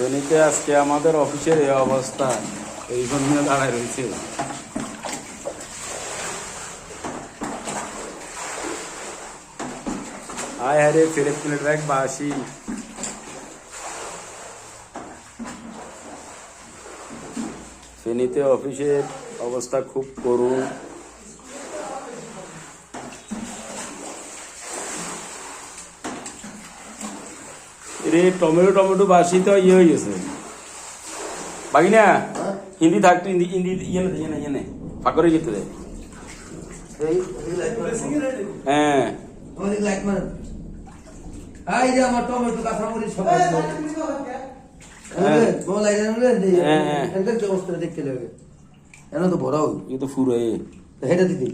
ফেনীতে আজকে আমাদের অফিসের এই অবস্থা, এই জন্য দাঁড়ায় রয়েছে। আয় হারে ফেরে প্লেট রাখ বাসি। ফেনীতে অফিসের অবস্থা খুব করুণ। রে টমেটো টমেটো বাসি তো ইয়ে হয়ে গেছে বাকি না। হিন্দি থাকতো, হিন্দি হিন্দি ইয়ে না ইয়ে না ইয়ে না ফাঁক করে যেতে দেয়। হ্যাঁ তো ফুরো এটা দিতে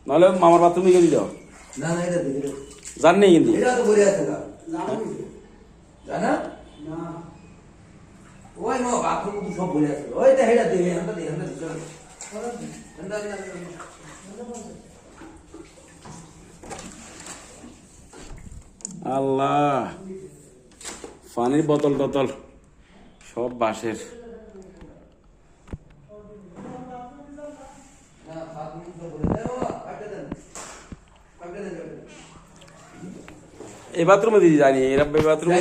নাহলে মামার বাথরুমে গিয়ে দিল জান নেই হিন্দি। আল্লাহ পানির বোতল টতল সব বাঁশের। এই বাথরুমে দিদি জানি এরা বাথরুমে